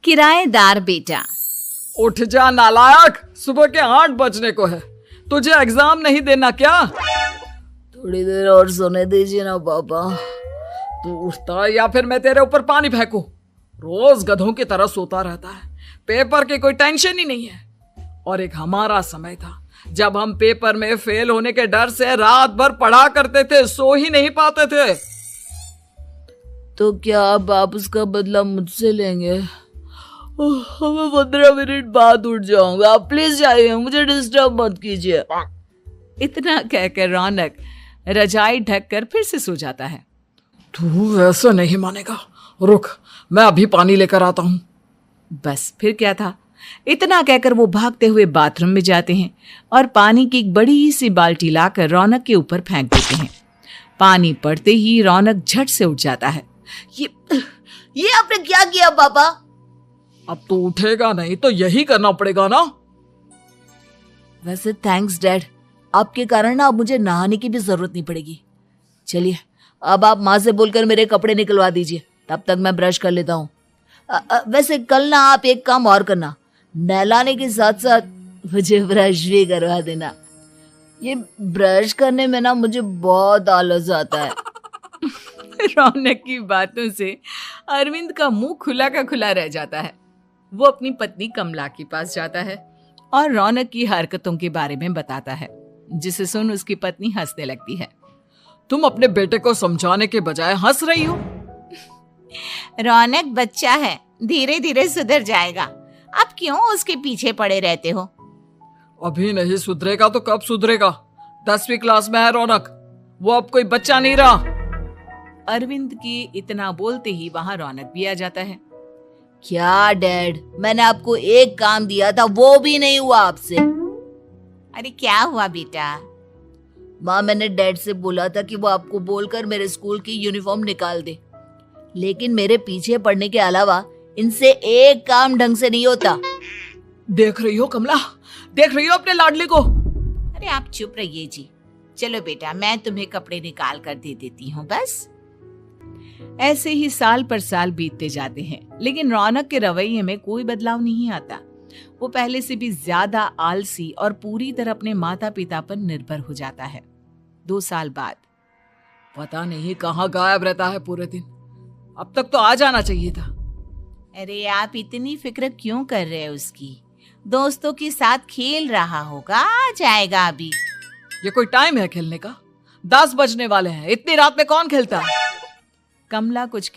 किराएदार बेटा। उठ जा नालायक, सुबह के 8 बजने को है। तुझे एग्जाम नहीं देना क्या? थोड़ी देर और सोने दीजिए ना पापा। तू उठता या फिर मैं तेरे ऊपर पानी फेंकूं? रोज गधों की तरह सोता रहता है, पेपर की कोई टेंशन ही नहीं है। और एक हमारा समय था जब हम पेपर में फेल होने के डर से रात भर पढ़ा करते थे, सो ही नहीं पाते थे। तो क्या आप उसका बदला मुझसे लेंगे? मैं 15 मिनट बाद उठ जाऊंगा, आप प्लीज जाइए, मुझे डिस्टर्ब मत कीजिए। इतना कहकर रौनक रजाई ढककर फिर से सो जाता है। तू वैसे नहीं मानेगा, रुक मैं अभी पानी लेकर आता हूं। बस फिर क्या था, इतना कहकर वो भागते हुए बाथरूम में जाते हैं और पानी की एक बड़ी सी बाल्टी लाकर रौनक के ऊपर फेंक देते हैं। पानी पड़ते ही रौनक झट से उठ जाता है। ये आपने क्या किया पापा? अब तो उठेगा नहीं तो यही करना पड़ेगा ना। वैसे थैंक्स डैड, आपके कारण ना अब मुझे नहाने की भी जरूरत नहीं पड़ेगी। चलिए अब आप माँ से बोलकर मेरे कपड़े निकलवा दीजिए, तब तक मैं ब्रश कर लेता हूँ। वैसे कल ना आप एक काम और करना, नहलाने के साथ साथ मुझे ब्रश भी करवा देना। ये ब्रश करने में ना मुझे बहुत आलस आता है। रौनक की बातों से अरविंद का मुंह खुला का खुला रह जाता है। वो अपनी पत्नी कमला के पास जाता है और रौनक की हरकतों के बारे में बताता है, जिसे सुन उसकी पत्नी हंसने लगती है। तुम अपने बेटे को समझाने के बजाय हंस रही हो। रौनक बच्चा है, धीरे धीरे सुधर जाएगा, आप क्यों उसके पीछे पड़े रहते हो? अभी नहीं सुधरेगा तो कब सुधरेगा? 10वीं क्लास में है रौनक, वो अब कोई बच्चा नहीं रहा। अरविंद की इतना बोलते ही वहां रौनक भी आ जाता है। क्या डैड, मैंने आपको एक काम दिया था, वो भी नहीं हुआ आपसे। अरे क्या हुआ बेटा? माँ, मैंने डैड से बोला था कि वो आपको बोलकर मेरे स्कूल की यूनिफॉर्म निकाल दे, लेकिन मेरे पीछे पड़ने के अलावा इनसे एक काम ढंग से नहीं होता। देख रही हो कमला, देख रही हो अपने लाडले को? अरे आप चुप रहिए जी। चलो बेटा, मैं तुम्हें कपड़े निकाल कर दे देती हूँ। बस ऐसे ही साल पर साल बीतते जाते हैं, लेकिन रौनक के रवैये में कोई बदलाव नहीं आता। वो पहले से भी ज्यादा आलसी और पूरी तरह अपने माता पिता पर निर्भर हो जाता है। 2 साल बाद पता नहीं कहाँ गायब रहता है पूरे दिन, अब तक तो आ जाना चाहिए था। अरे आप इतनी फिक्र क्यों कर रहे हैं उसकी? दोस्तों के साथ खेल रहा होगा, आ जाएगा अभी। ये कोई टाइम है खेलने का? 10 बजने वाले हैं, इतनी रात में कौन खेलता है? कमला कुछ